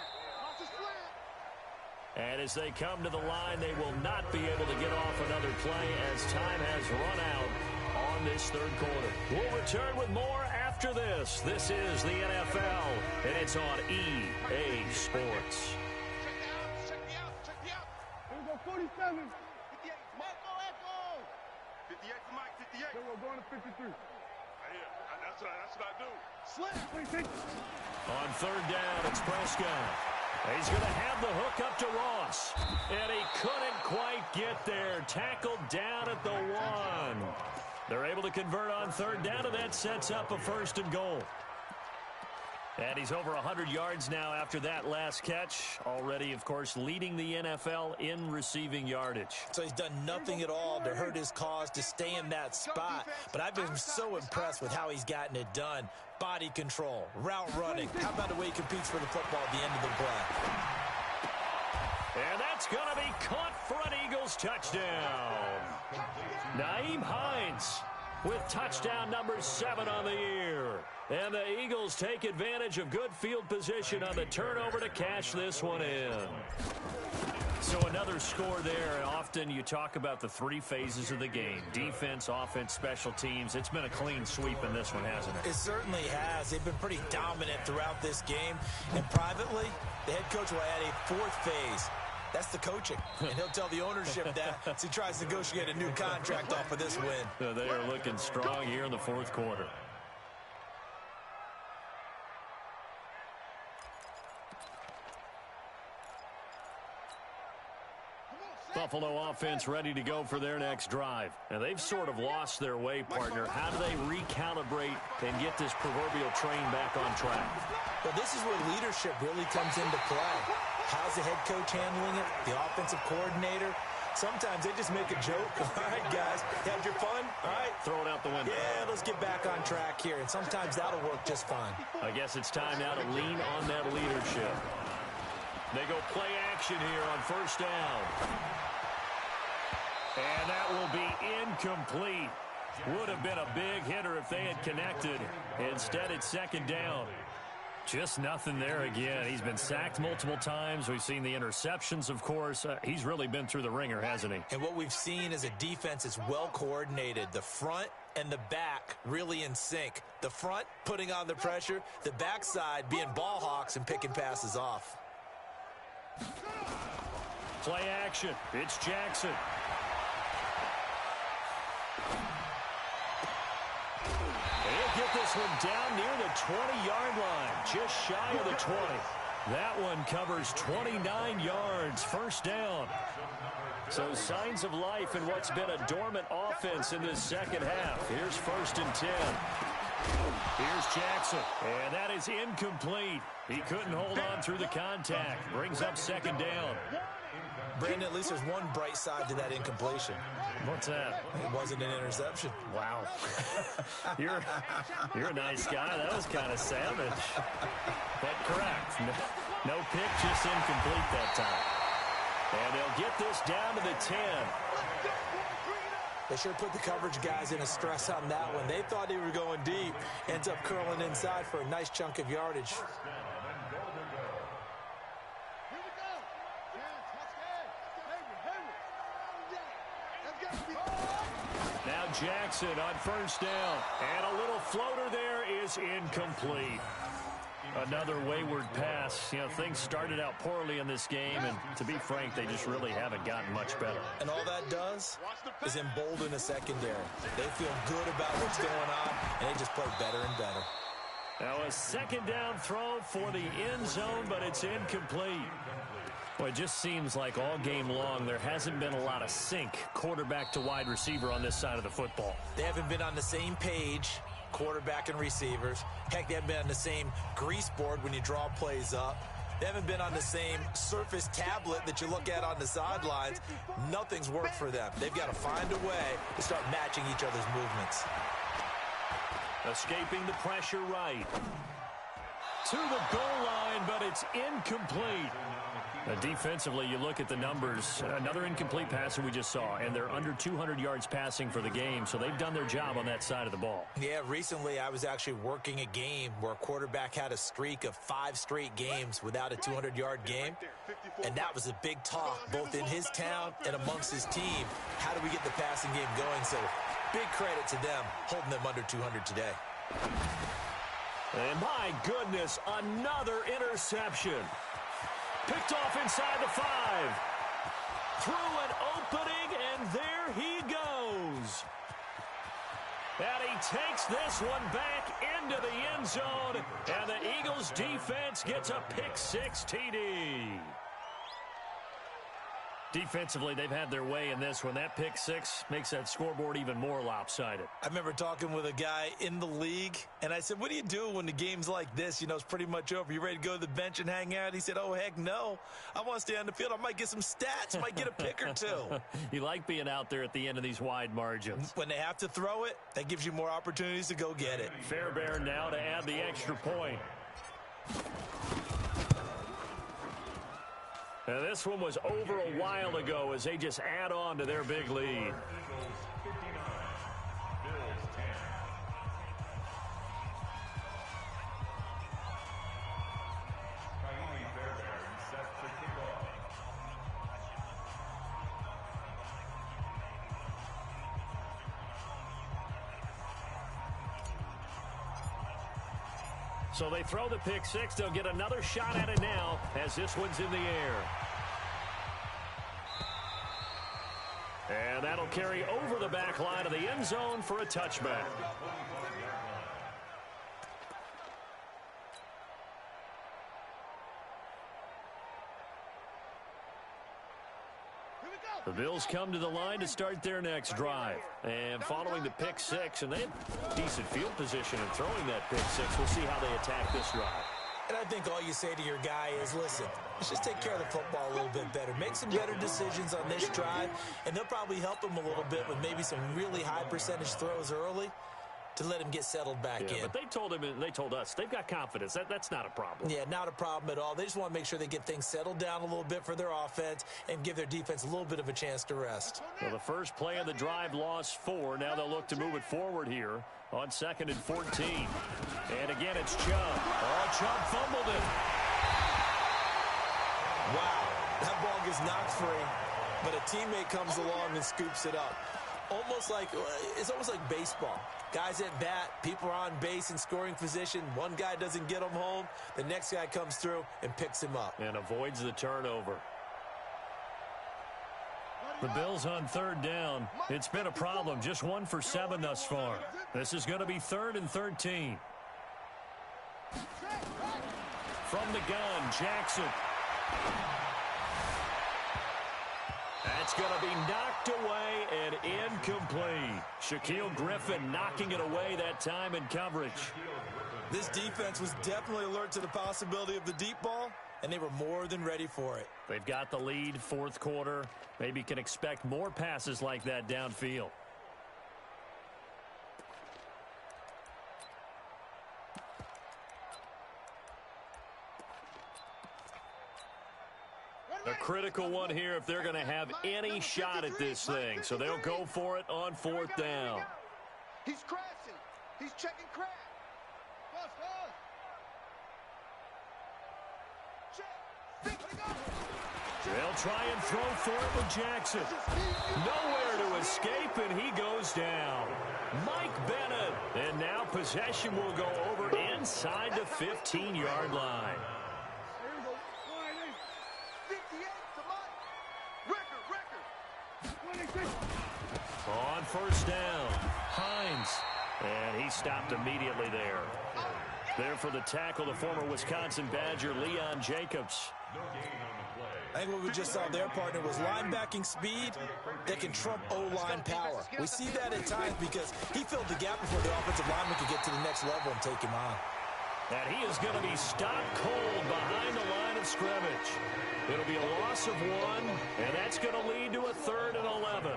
And as they come to the line, they will not be able to get off another play as time has run out on this third quarter. We'll return with more after this. This is the NFL, and it's on EA Sports. Check me out. Here we go, 47. 58. Marco Echo. 58 for Mike. 58. Then we're going to 53. That's what I do. Slant. On third down, it's Prescott. He's going to have the hook up to Ross. And he couldn't quite get there. Tackled down at the 1. They're able to convert on third down, and that sets up a 1st and goal. And he's over 100 yards now after that last catch. Already, of course, leading the NFL in receiving yardage. So he's done nothing at all to hurt his cause to stay in that spot. But I've been so impressed with how he's gotten it done. Body control, route running. How about the way he competes for the football at the end of the play? And that's going to be caught for an Eagles touchdown. Nyheim Hines with touchdown number 7 on the year. And the Eagles take advantage of good field position on the turnover to cash this one in. So another score there. Often you talk about the 3 phases of the game. Defense, offense, special teams. It's been a clean sweep in this one, hasn't it? It certainly has. They've been pretty dominant throughout this game. And privately, the head coach will add a 4th phase. That's the coaching. And he'll tell the ownership that as he tries to negotiate a new contract off of this win. So they are looking strong here in the 4th quarter. Buffalo offense ready to go for their next drive. And they've sort of lost their way, partner. How do they recalibrate and get this proverbial train back on track? Well, this is where leadership really comes into play. How's the head coach handling it? The offensive coordinator? Sometimes they just make a joke. All right, guys, had your fun? All right. Throw it out the window. Yeah, let's get back on track here. And sometimes that'll work just fine. I guess it's time now to lean on that leadership. They go play action here on first down. And that will be incomplete. Would have been a big hitter if they had connected. Instead, it's second down. Just nothing there again. He's been sacked multiple times. We've seen the interceptions, of course. He's really been through the ringer, hasn't he? And what we've seen is a defense that's well coordinated. The front and the back really in sync. The front putting on the pressure. The backside being ball hawks and picking passes off. Play action. It's Jackson. He'll get this one down near the 20-yard line, just shy of the 20. That one covers 29 yards, first down. So signs of life in what's been a dormant offense in this second half. Here's 1st and 10. Here's Jackson, and that is incomplete. He couldn't hold on through the contact. Brings up second down. Brandon, at least there's one bright side to that incompletion. What's that? It wasn't an interception. Wow. You're a nice guy. That was kind of savage. But correct. No pick, just incomplete that time. And they'll get this down to the 10. They sure put the coverage guys in a stress on that one. They thought they were going deep. Ends up curling inside for a nice chunk of yardage. Now Jackson on first down. And a little floater there is incomplete. Another wayward pass. You know, things started out poorly in this game, and to be frank, they just really haven't gotten much better. And all that does is embolden a secondary. They feel good about what's going on, and they just play better and better. Now a second down throw for the end zone, but it's incomplete. Well, it just seems like all game long there hasn't been a lot of sync quarterback to wide receiver on this side of the football. They haven't been on the same page, quarterback and receivers. Heck, they haven't been on the same grease board when you draw plays up. They haven't been on the same surface tablet that you look at on the sidelines. Nothing's worked for them. They've got to find a way to start matching each other's movements. Escaping the pressure right. To the goal line, but it's incomplete. Defensively, you look at the numbers. Another incomplete pass that we just saw, and they're under 200 yards passing for the game, so they've done their job on that side of the ball. Yeah, recently I was actually working a game where a quarterback had a streak of 5 straight games without a 200-yard game, and that was a big talk, both in his town and amongst his team. How do we get the passing game going? So big credit to them, holding them under 200 today. And my goodness, another interception. Picked off inside the 5. Through an opening, and there he goes. And he takes this one back into the end zone, and the Eagles defense gets a pick-6 TD. Defensively, they've had their way in this one. That pick-6 makes that scoreboard even more lopsided. I remember talking with a guy in the league, and I said, what do you do when the game's like this? You know, it's pretty much over. You ready to go to the bench and hang out? He said, oh, heck no. I want to stay on the field. I might get some stats. I might get a pick or two. You like being out there at the end of these wide margins. When they have to throw it, that gives you more opportunities to go get it. Fairbairn now to add the extra point. Now, this one was over a while ago as they just add on to their big lead. So they throw the pick-6. They'll get another shot at it now as this one's in the air. And that'll carry over the back line of the end zone for a touchback. The Bills come to the line to start their next drive. And following the pick-6, and they have decent field position in throwing that pick-6. We'll see how they attack this drive. And I think all you say to your guy is, listen, let's just take care of the football a little bit better. Make some better decisions on this drive, and they'll probably help him a little bit with maybe some really high percentage throws early to let him get settled back in. But they told him, and they told us, they've got confidence. That's not a problem. Yeah, not a problem at all. They just want to make sure they get things settled down a little bit for their offense and give their defense a little bit of a chance to rest. Well, the first play of the drive lost 4. Now they'll look to move it forward here on 2nd and 14. And again, it's Chubb. Oh, Chubb fumbled it. Wow, that ball gets knocked free, but a teammate comes along and scoops it up. It's almost like baseball. Guys at bat, people are on base in scoring position. One guy doesn't get him home. The next guy comes through and picks him up. And avoids the turnover. The Bills on 3rd down. It's been a problem. Just 1 for 7 thus far. This is going to be 3rd and 13. From the gun, Jackson. That's going to be knocked away and incomplete. Shaquille Griffin knocking it away that time in coverage. This defense was definitely alert to the possibility of the deep ball, and they were more than ready for it. They've got the lead, 4th quarter. Maybe can expect more passes like that downfield. A critical one here if they're going to have any shot at this thing. So they'll go for it on 4th down. He's crashing. He's checking crash. They'll try and throw for it with Jackson. Nowhere to escape, and he goes down. Mike Bennett. And now possession will go over inside the 15-yard line. On 1st down, Hines. And he stopped immediately there. There for the tackle, the former Wisconsin Badger, Leon Jacobs. I think what we just saw their partner was linebacking speed that can trump O-line power. We see that at times because he filled the gap before the offensive lineman could get to the next level and take him on. And he is going to be stopped cold behind the line of scrimmage. It'll be a loss of 1, and that's going to lead to a 3rd and 11.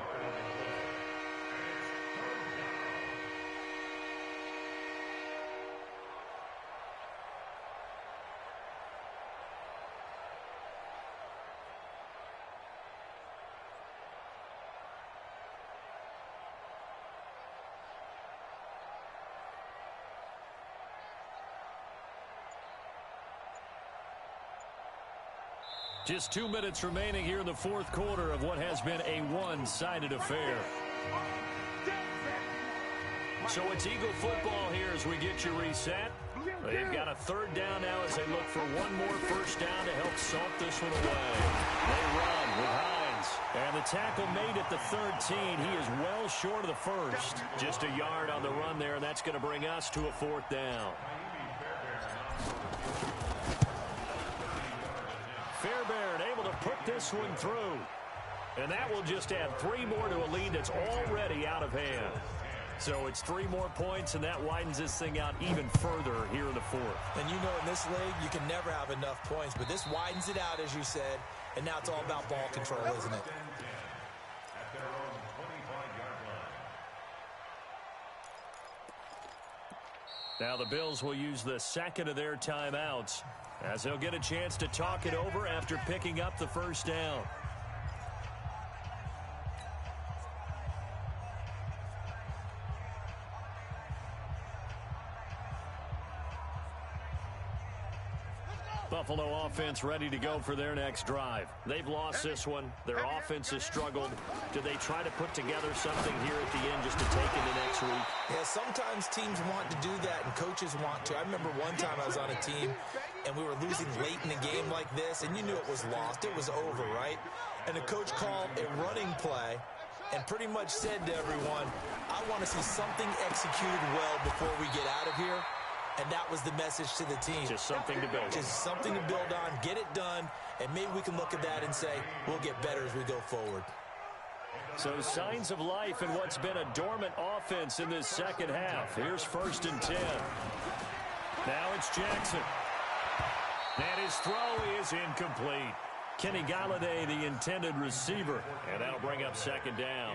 Just 2 minutes remaining here in the 4th quarter of what has been a one-sided affair. So it's Eagle football here as we get you reset. They've got a 3rd down now as they look for one more first down to help salt this one away. They run with Hines. And the tackle made at the 13. He is well short of the first. Just a yard on the run there, and that's going to bring us to a 4th down. Fairbairn able to put this one through. And that will just add 3 more to a lead that's already out of hand. So it's 3 more points, and that widens this thing out even further here in the 4th. And you know in this league, you can never have enough points. But this widens it out, as you said. And now it's all about ball control, isn't it? Now the Bills will use the 2nd of their timeouts as they'll get a chance to talk it over after picking up the first down. Buffalo offense ready to go for their next drive. They've lost this one. Their offense has struggled. Do they try to put together something here at the end just to take into next week? Yeah, sometimes teams want to do that and coaches want to. I remember one time I was on a team and we were losing late in a game like this, and you knew it was lost. It was over, right? And the coach called a running play and pretty much said to everyone, I want to see something executed well before we get out of here. And that was the message to the team. Just something to build on. Just something to build on, get it done, and maybe we can look at that and say, we'll get better as we go forward. So signs of life in what's been a dormant offense in this second half. Here's 1st and 10. Now it's Jackson. And his throw is incomplete. Kenny Galladay, the intended receiver. And that'll bring up 2nd down.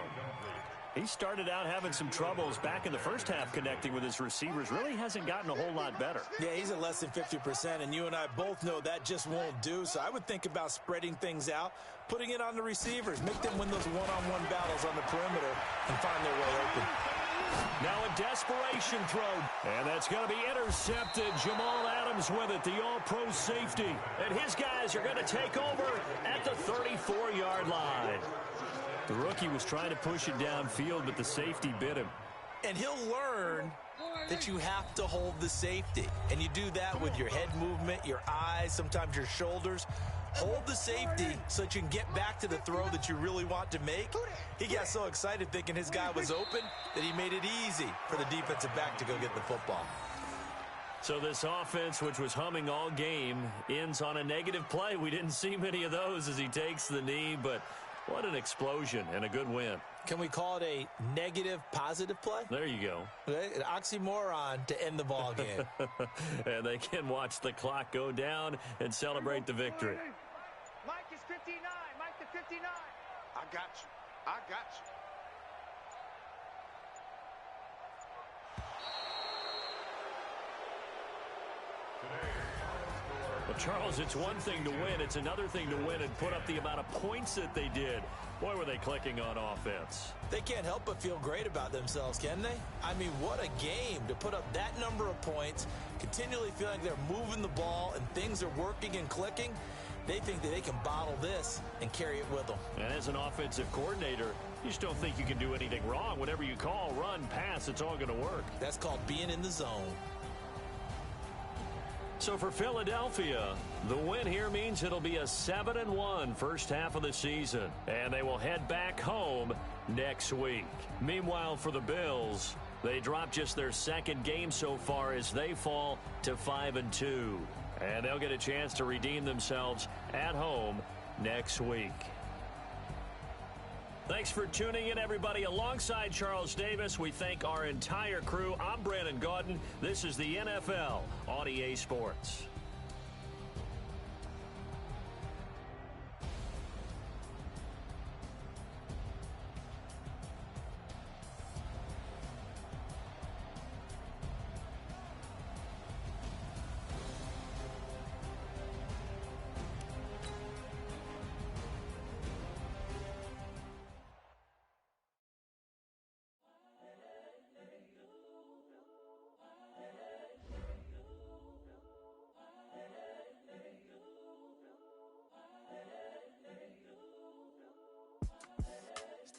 He started out having some troubles back in the first half connecting with his receivers. Really hasn't gotten a whole lot better. Yeah, he's at less than 50%, and you and I both know that just won't do. So I would think about spreading things out, putting it on the receivers, make them win those one-on-one battles on the perimeter and find their way open. Now a desperation throw, and that's going to be intercepted. Jamal Adams with it, the all-pro safety. And his guys are going to take over at the 34-yard line. The rookie was trying to push it downfield, but the safety bit him. And he'll learn that you have to hold the safety. And you do that with your head movement, your eyes, sometimes your shoulders. Hold the safety so that you can get back to the throw that you really want to make. He got so excited thinking his guy was open that he made it easy for the defensive back to go get the football. So this offense, which was humming all game, ends on a negative play. We didn't see many of those as he takes the knee, but what an explosion and a good win. Can we call it a negative positive play? There you go. An oxymoron to end the ball game. And they can watch the clock go down and celebrate the victory. Mike is 59. Mike to 59. I got you. I got you. Well, Charles, it's one thing to win. It's another thing to win and put up the amount of points that they did. Boy, were they clicking on offense. They can't help but feel great about themselves, can they? I mean, what a game to put up that number of points, continually feeling like they're moving the ball and things are working and clicking. They think that they can bottle this and carry it with them. And as an offensive coordinator, you just don't think you can do anything wrong. Whatever you call, run, pass, it's all going to work. That's called being in the zone. So for Philadelphia, the win here means it'll be a 7-1 first half of the season, and they will head back home next week. Meanwhile, for the Bills, They dropped just their second game so far as they fall to 5-2. And they'll get a chance to redeem themselves at home next week. Thanks for tuning in, everybody. Alongside Charles Davis, we thank our entire crew. I'm Brandon Gaudin. This is the NFL on EA Sports.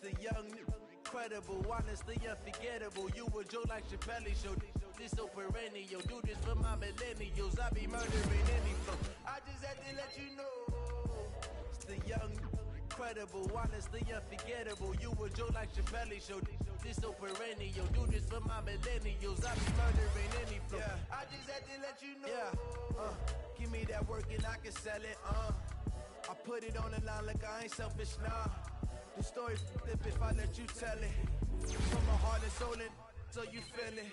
The young, incredible, honestly unforgettable. You a Joe like Chappelle show. This so perennial. Do this for my millennials. I be murdering any flow. I just had to let you know. It's the young, incredible, honestly unforgettable. You a Joe like Chappelle show. This so perennial. Do this for my millennials. I be murdering any flow. Yeah. I just had to let you know. Yeah. Give me that work and I can sell it. I put it on the line like I ain't selfish, nah. The story flip if I let you tell it. From my heart and soul and so you feel it.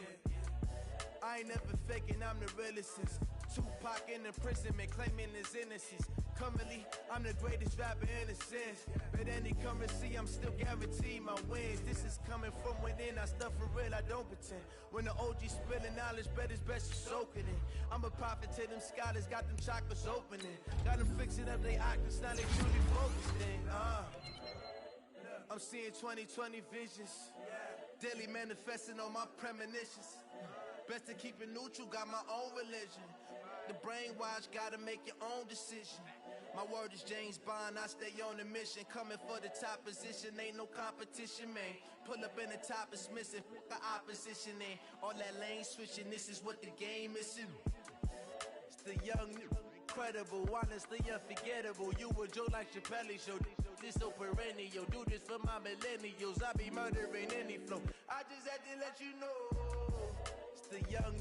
I ain't never faking, I'm the realest since Tupac in imprisonment, claiming his innocence. Currently, I'm the greatest rapper in a sense. But any currency, I'm still guaranteed my wins. This is coming from within, I stuff for real, I don't pretend. When the OG spilling knowledge, bet it's best you soak it in. I'm a prophet to them scholars, got them chakras opening. Got them fixing up they octaves, now they truly focused in. I'm seeing 2020 visions. Daily manifesting on my premonitions. Best to keep it neutral, got my own religion. The brainwash, gotta make your own decision. My word is James Bond, I stay on a mission. Coming for the top position, ain't no competition, man. Pull up in the top, it's missing, the opposition, and all that lane switching, this is what the game is. It's the young, incredible, honestly unforgettable. You a Joe like Chappelle show. This so perennial. Do this for my millennials. I be murdering any flow. I just had to let you know. It's the young,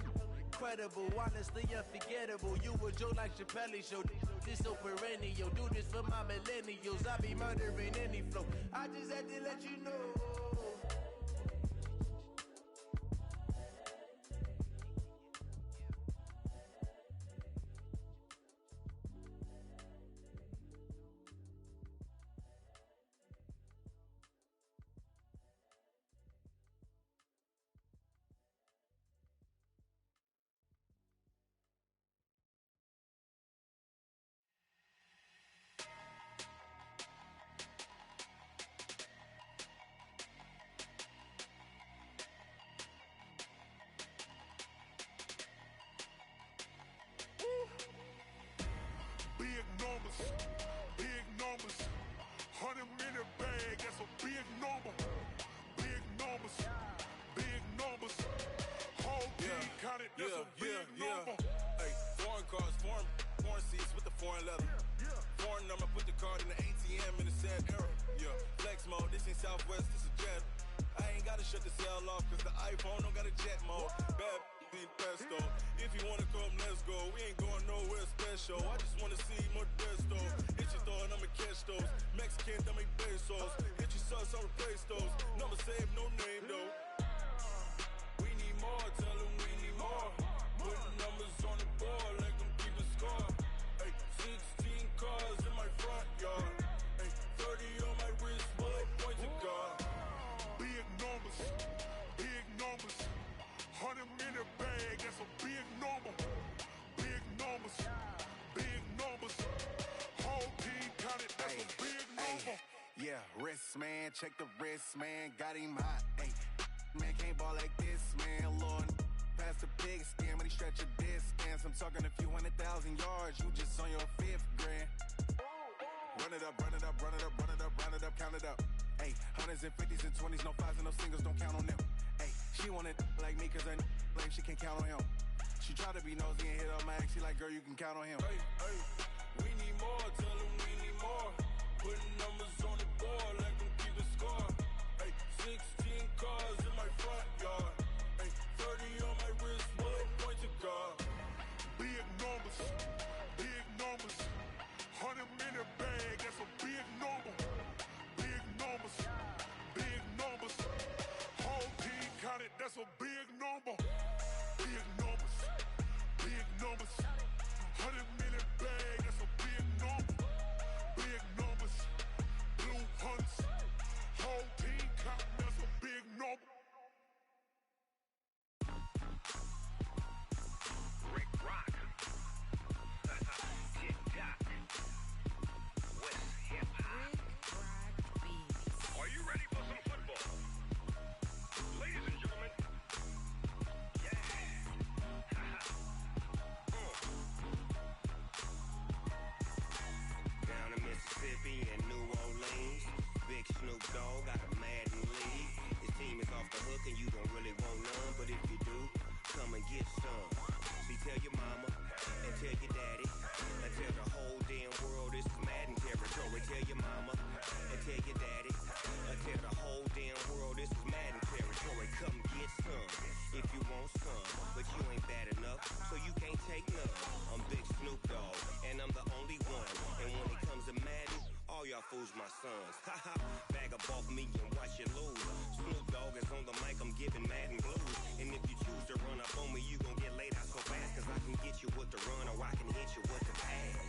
incredible, honestly unforgettable. You a Joe like Chappelle show. This so perennial. Do this for my millennials. I be murdering any flow. I just had to let you know. Big numbers, 100 minute bag, that's a big number. Big numbers, whole team counted, that's a big number. Hey, foreign cars, foreign seats with the foreign leather. Foreign number, put the card in the ATM in the sad era. Yeah, flex mode, this ain't Southwest, this is Jet. I ain't gotta shut the cell off, cause the iPhone don't got a jet mode. Bad pesto. If you wanna come, let's go. We ain't going nowhere special. I just wanna see more desto. Hit your thought, I'ma catch those. Mexican, I make pesos. Hit your sus, I'll replace those. Number save, no name though. We need more, tell them we need more. Putting numbers on the board, let them keep a score. Hey, 16 cars in my front yard. Hey, 30 on my wrist, bullet point to God. Big numbers, 100 minute bag, that's a big number. Big numbers, whole team counted, that's a big number. Yeah, wrist man, check the wrist man, got him hot. Ay, man can't ball like this, man. Lord, past the pig skin when he stretch a distance. I'm talking a few 100,000 yards, you just on your 5th grand. Run it up, count it up. Ay, hundreds and 50s and 20s, no 5s and no singles, don't count on them. Ay, she want it like me cause her blame, she can't count on him. She try to be nosy and hit up my ex, she like, girl, you can count on him. Hey, we need more, tell them we need more. Putting numbers on the board, let them keep a score. Hey, 16 cars in my front yard. fools my sons. Haha, bag up off me and watch you lose. Snoop Dogg is on the mic, I'm giving Madden blues. And if you choose to run up on me, you gon' get laid out so fast. Cause I can get you with the run or I can hit you with the pass.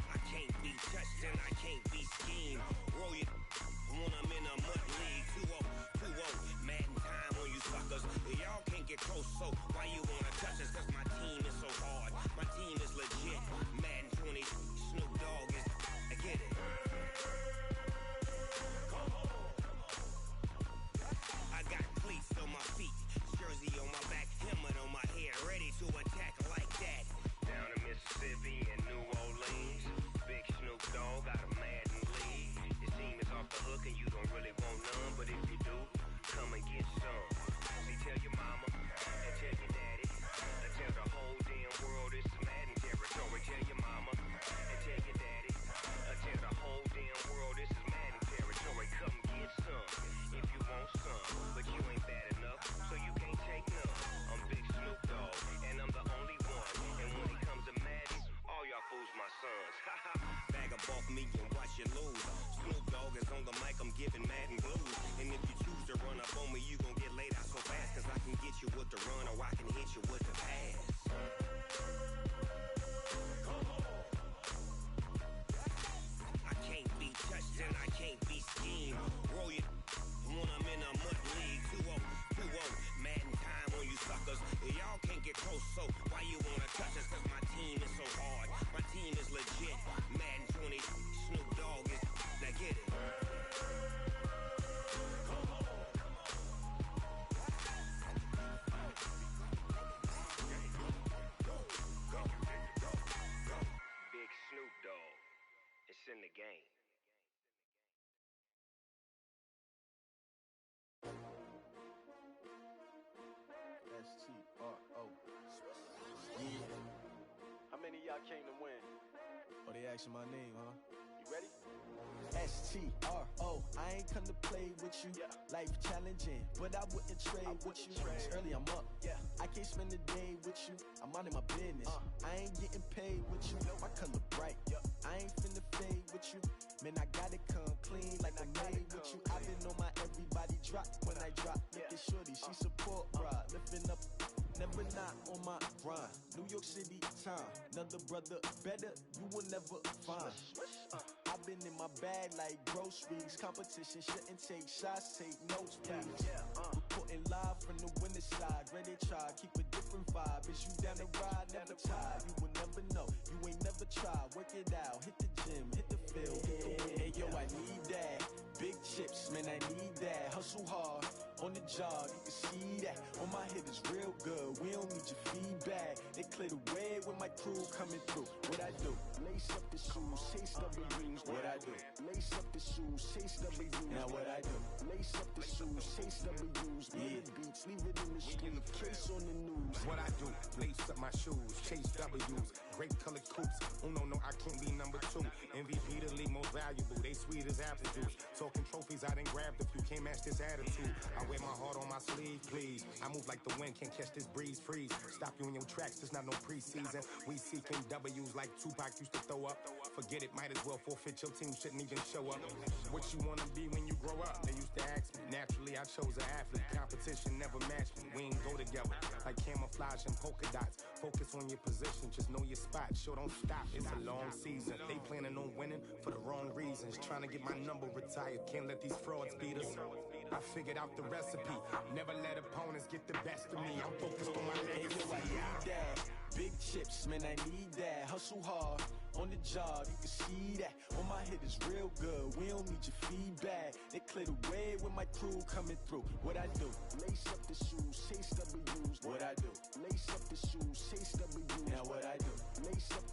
I can't be touched and I can't be schemed. Roll you when I'm in a mud league. 2-0, 2-0, Madden time on you suckers. Y'all can't get close, so why you wanna touch us? Cause my team is so hard, my team is legit. Madden 20, Snoop Dogg is, I get it. I got cleats on my feet, jersey on my back, helmet on my head, ready to attack like that. Down in Mississippi and New Orleans, big Snoop Dogg got a Madden league. Your team is off the hook and you don't really want none, but if you do, come and get some. See, tell your mama and tell your daddy, and tell the whole damn world this is Madden territory. Tell your mama and tell your daddy, and tell the whole damn world this is Madden territory. Come get some if you want some, but you ain't bad enough, so you can't take none. I'm big Snoop Dogg, and I'm the only one. And when it comes to Madden, all y'all fools my sons. Haha, bag up off me and watch you lose. Snoop Dogg is on the mic, I'm giving Madden blues. And if you choose to run up on me, you gon' get laid out so fast. Cause I can get you with the run or I can hit you with the pass. I can't be touched and I can't be schemed. Roll you when I'm in a mud league. 2-0, 2-0, Madden time on you suckers. Y'all can't get close, so why you wanna touch us? Cause my team is so hard, my team is legit. Madden 20, Snoop Dogg is, now get it. Big Snoop Dogg, it's in the game. S-T-R-O. Yeah. How many of y'all came to win? Oh, they asking my name, huh? You ready? S-T-R-O. I ain't come to play with you. Yeah. Life challenging, but I wouldn't trade with you. It's early, I'm up. Yeah. I can't spend the day with you. I'm out of my business. I ain't getting paid with you. My color bright. I ain't finna fade with you. Man, I gotta come clean like I made with you. I've been on my everybody drop when I drop. Look at shorty, she support ride. Lifting up, never not on my grind. New York City time, another brother better, you will never find. I've been in my bag like groceries. Competition shouldn't take shots, take notes, please. Reporting live from the winner side. Ready to try, keep a different vibe. Is you down the ride, never tired. You will never know, you ain't never tried. Work it out, hit the gym, hit the field, hit the win. Hey yo, I need that. Big chips, man, I need that. Hustle hard, on the job, you can see that. On my hit is real good, we don't need your feedback. They clear the way with my crew coming through. What I do? Lace up the shoes, chase W's. What I do? Lace up the shoes, chase W's. Now what I do? Lace up the shoes, chase W's. Yeah. Beats, leave it in the street, case on the news. What I do? Lace up my shoes, chase W's. Great colored coops. Oh no, I can't be number 2. MVP the league most valuable. They sweet as apple juice. Talking trophies, I done grabbed a few. Can't match this attitude. I wear my heart on my sleeve, please. I move like the wind, can't catch this breeze. Freeze. Stop you in your tracks, there's not no preseason. We seeking W's like Tupac used to throw up. Forget it, might as well forfeit. Your team shouldn't even show up. What you wanna be when you grow up? They used to ask me. Naturally, I chose an athlete. Competition never matched me. We ain't go together like camouflage and polka dots. Focus on your position, just know your spot. Sure, don't stop. It's a long season. They planning on winning for the wrong reasons. Trying to get my number retired. Can't let these frauds beat us. I figured out the recipe. Never let opponents get the best of me. I'm focused on my legacy. I need that. Big chips, man, I need that. Hustle hard, on the job, you can see that. On my hit is real good, we don't need your feedback. They clear the way with my crew coming through. What I do? Lace up the shoes, chase W's. What I do? Lace up the shoes, chase W's. Now what I do? Lace up